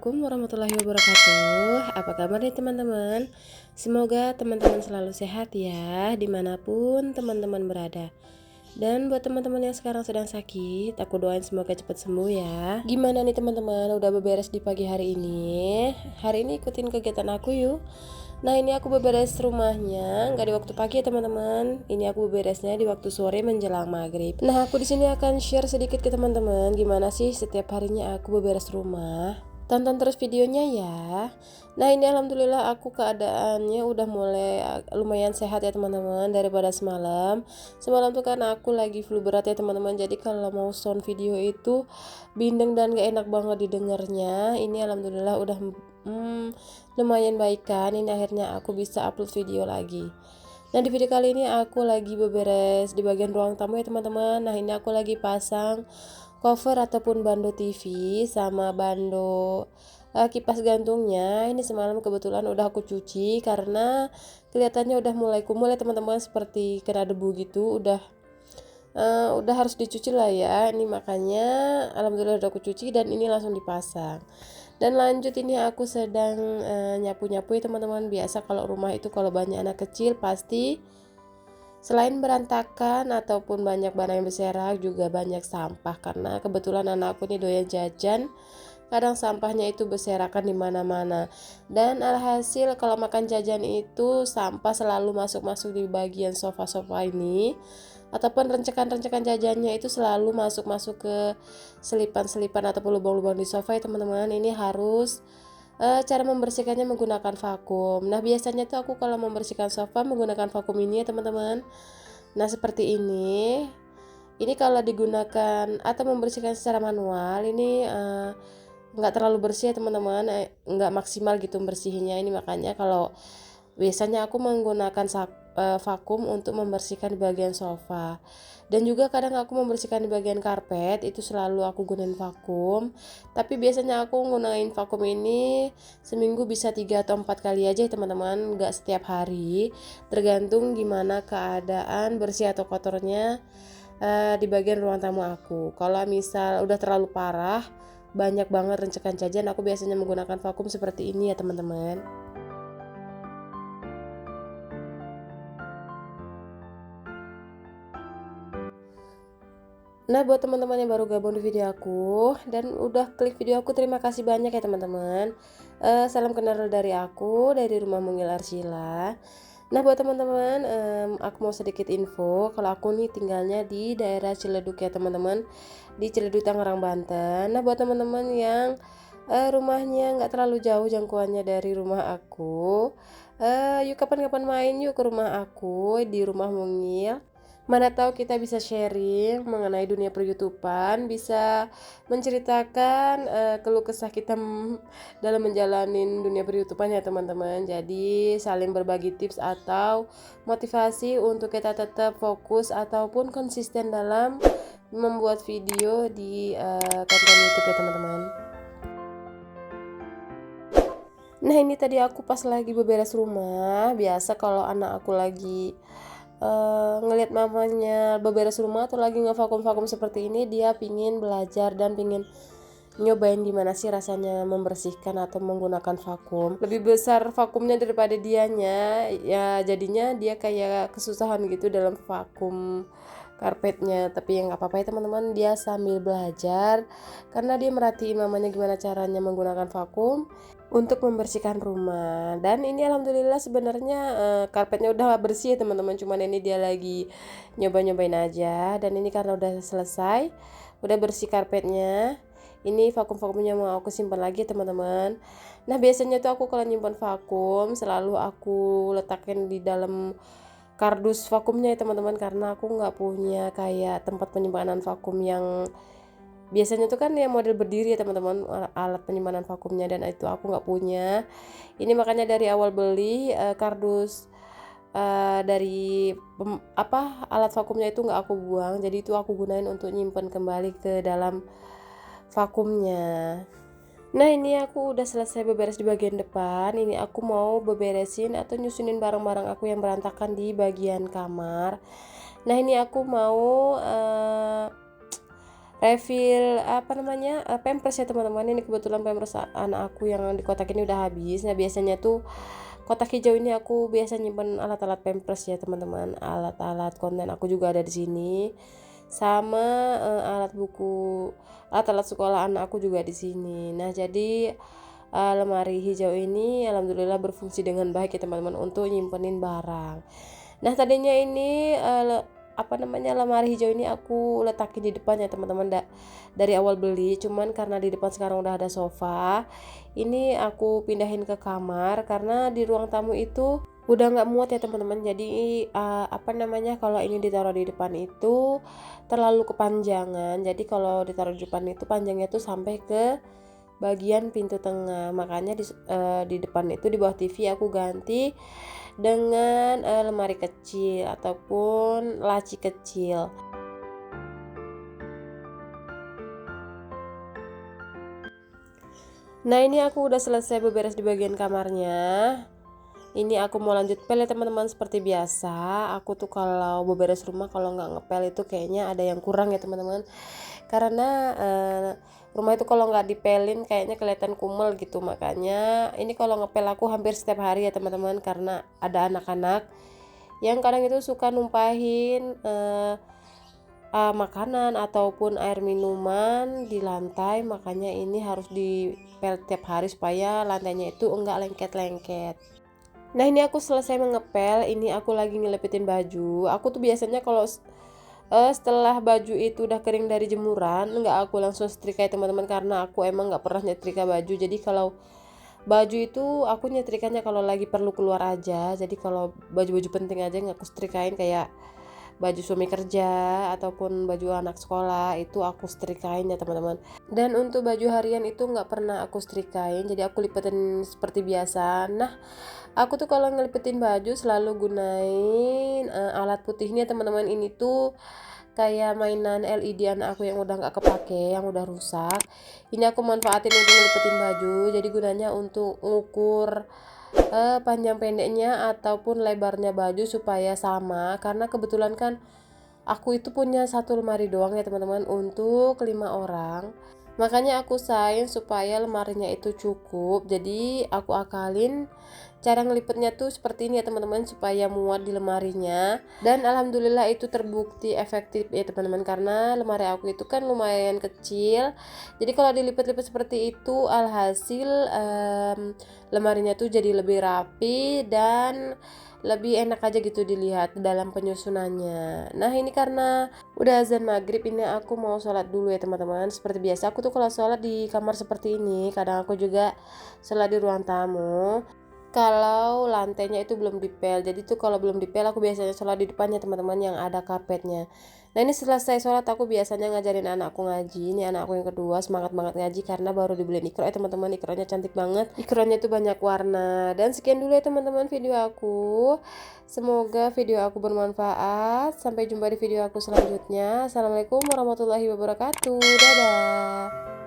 Assalamualaikum warahmatullahi wabarakatuh. Apa kabar nih teman-teman? Semoga teman-teman selalu sehat ya, dimanapun teman-teman berada. Dan buat teman-teman yang sekarang sedang sakit, aku doain semoga cepat sembuh ya. Gimana nih teman-teman, udah beberes di pagi hari ini? Hari ini ikutin kegiatan aku yuk. Nah, ini aku beberes rumahnya, nggak di waktu pagi ya teman-teman. Ini aku beberesnya di waktu sore menjelang maghrib. Nah, aku di sini akan share sedikit ke teman-teman gimana sih setiap harinya aku beberes rumah. Tonton terus videonya ya. Nah, ini alhamdulillah aku keadaannya udah mulai lumayan sehat ya teman-teman daripada semalam. Semalam tuh kan aku lagi flu berat ya teman-teman. Jadi kalau mau sound video itu bindeng dan gak enak banget didengarnya. Ini alhamdulillah udah lumayan baik kan. Ini akhirnya aku bisa upload video lagi. Nah, di video kali ini aku lagi beberes di bagian ruang tamu ya teman-teman. Nah, ini aku lagi pasang cover ataupun bando TV sama bando kipas gantungnya. Ini semalam kebetulan udah aku cuci karena kelihatannya udah mulai kumul ya teman-teman, seperti kena debu gitu. Udah harus dicuci lah ya. Ini makanya alhamdulillah udah aku cuci dan ini langsung dipasang. Dan lanjut, ini aku sedang nyapu-nyapu ya teman-teman. Biasa kalau rumah itu kalau banyak anak kecil pasti selain berantakan ataupun banyak barang yang berserak juga banyak sampah, karena kebetulan anakku ini doyan jajan. Kadang sampahnya itu berserakan di mana-mana. Dan alhasil kalau makan jajan itu sampah selalu masuk-masuk di bagian sofa-sofa ini. Ataupun rencekan-rencekan jajannya itu selalu masuk-masuk ke selipan-selipan ataupun lubang-lubang di sofa ya teman-teman. Ini harus cara membersihkannya menggunakan vakum. Nah, biasanya tuh aku kalau membersihkan sofa menggunakan vakum ini ya teman-teman. Nah, seperti ini. Ini kalau digunakan atau membersihkan secara manual ini nggak terlalu bersih ya teman-teman, nggak maksimal gitu membersihnya. Ini makanya kalau biasanya aku menggunakan vakum untuk membersihkan di bagian sofa. Dan juga kadang aku membersihkan di bagian karpet, itu selalu aku gunain vakum. Tapi biasanya aku gunain vakum ini seminggu bisa 3 atau 4 kali aja ya teman-teman, nggak setiap hari. Tergantung gimana keadaan bersih atau kotornya di bagian ruang tamu aku. Kalau misal udah terlalu parah, banyak banget rencekan jajan, aku biasanya menggunakan vakum seperti ini ya teman-teman. Nah, buat teman-teman yang baru gabung di video aku dan udah klik video aku, terima kasih banyak ya teman-teman. Salam kenal dari aku, dari Rumah Mungil Arsila. Nah, buat teman-teman, aku mau sedikit info kalau aku nih tinggalnya di daerah Ciledug ya teman-teman, di Ciledug, Tangerang, Banten. Nah, buat teman-teman yang rumahnya nggak terlalu jauh jangkauannya dari rumah aku, yuk kapan-kapan main yuk ke rumah aku di Rumah Mungil. Mana tahu kita bisa sharing mengenai dunia per-YouTubean, bisa menceritakan keluh kesah kita dalam menjalani dunia per-YouTubean ya teman-teman. Jadi saling berbagi tips atau motivasi untuk kita tetap fokus ataupun konsisten dalam membuat video di konten YouTube ya teman-teman. Nah, ini tadi aku pas lagi beberes rumah. Biasa kalau anak aku lagi ngelihat mamanya beberes rumah atau lagi ngevakum-vakum seperti ini, dia pingin belajar dan pingin nyobain gimana sih rasanya membersihkan atau menggunakan vakum. Lebih besar vakumnya daripada dianya, ya jadinya dia kayak kesusahan gitu dalam vakum karpetnya. Tapi yang nggak apa-apa ya teman-teman, dia sambil belajar karena dia merhatiin mamanya gimana caranya menggunakan vakum untuk membersihkan rumah. Dan ini alhamdulillah sebenarnya karpetnya udah bersih ya teman-teman, cuman ini dia lagi nyoba-nyobain aja. Dan ini karena udah selesai, udah bersih karpetnya, ini vakum-vakumnya mau aku simpan lagi teman-teman. Nah, biasanya tuh aku kalau nyimpan vakum selalu aku letakin di dalam kardus vakumnya ya teman-teman, karena aku nggak punya kayak tempat penyimpanan vakum yang biasanya tuh kan yang model berdiri ya teman-teman, alat penyimpanan vakumnya, dan itu aku nggak punya. Ini makanya dari awal beli kardus dari alat vakumnya itu nggak aku buang, jadi itu aku gunain untuk nyimpen kembali ke dalam vakumnya. Nah, ini aku udah selesai beberes di bagian depan. Ini aku mau beberesin atau nyusunin barang-barang aku yang berantakan di bagian kamar. Nah, ini aku mau refill pampers ya teman-teman. Ini kebetulan pampers anak aku yang di kotak ini udah habis. Nah biasanya tuh kotak hijau ini aku biasa nyimpen alat-alat pampers ya teman-teman, alat-alat konten aku juga ada di sini, sama alat-alat sekolah anak aku juga di sini. Nah jadi lemari hijau ini alhamdulillah berfungsi dengan baik ya teman-teman untuk nyimpenin barang. Nah tadinya ini lemari hijau ini aku letakin di depan ya teman-teman, dari awal beli, cuman karena di depan sekarang udah ada sofa, ini aku pindahin ke kamar karena di ruang tamu itu udah nggak muat ya teman-teman. Jadi kalau ini ditaruh di depan itu terlalu kepanjangan, jadi kalau ditaruh di depan itu panjangnya tuh sampai ke bagian pintu tengah. Makanya di depan itu di bawah TV aku ganti dengan lemari kecil ataupun laci kecil. Nah ini aku udah selesai beberes di bagian kamarnya. Ini aku mau lanjut pel ya teman-teman. Seperti biasa aku tuh kalau beberes rumah kalau nggak ngepel itu kayaknya ada yang kurang ya teman-teman, karena rumah itu kalau nggak dipelin kayaknya kelihatan kumel gitu. Makanya ini kalau ngepel aku hampir setiap hari ya teman-teman, karena ada anak-anak yang kadang itu suka numpahin makanan ataupun air minuman di lantai. Makanya ini harus dipel tiap hari supaya lantainya itu enggak lengket-lengket. Nah ini aku selesai mengepel, ini aku lagi ngelepetin baju. Aku tuh biasanya kalau setelah baju itu udah kering dari jemuran, nggak aku langsung setrika ya teman-teman, karena aku emang nggak pernah nyetrika baju. Jadi kalau baju itu aku nyetrikanya kalau lagi perlu keluar aja. Jadi kalau baju-baju penting aja nggak aku setrikain, kayak baju suami kerja ataupun baju anak sekolah itu aku setrikain ya teman-teman. Dan untuk baju harian itu nggak pernah aku setrikain, jadi aku lipetin seperti biasa. Nah aku tuh kalau ngelipetin baju selalu gunain alat putih ini ya teman-teman. Ini tuh kayak mainan LED anak aku yang udah nggak kepake, yang udah rusak. Ini aku manfaatin untuk ngelipetin baju. Jadi gunanya untuk ngukur panjang pendeknya ataupun lebarnya baju supaya sama, karena kebetulan kan aku itu punya satu lemari doang ya teman-teman untuk 5 orang. Makanya aku usahain supaya lemarinya itu cukup. Jadi aku akalin cara ngelipetnya tuh seperti ini ya teman-teman, supaya muat di lemarinya. Dan alhamdulillah itu terbukti efektif ya teman-teman, karena lemari aku itu kan lumayan kecil. Jadi kalau dilipat-lipat seperti itu alhasil lemarinya tuh jadi lebih rapi dan lebih enak aja gitu dilihat dalam penyusunannya. Nah ini karena udah azan maghrib, ini aku mau sholat dulu ya teman-teman. Seperti biasa aku tuh kalau sholat di kamar seperti ini, kadang aku juga sholat di ruang tamu kalau lantainya itu belum dipel. Jadi tuh kalau belum dipel aku biasanya sholat di depannya teman-teman yang ada karpetnya. Nah ini selesai sholat aku biasanya ngajarin anakku ngaji. Ini anakku yang kedua semangat banget ngaji karena baru dibeliin ikro ya teman-teman. Ikronya cantik banget, ikronya itu banyak warna. Dan sekian dulu ya teman-teman video aku. Semoga video aku bermanfaat. Sampai jumpa di video aku selanjutnya. Assalamualaikum warahmatullahi wabarakatuh. Dadah.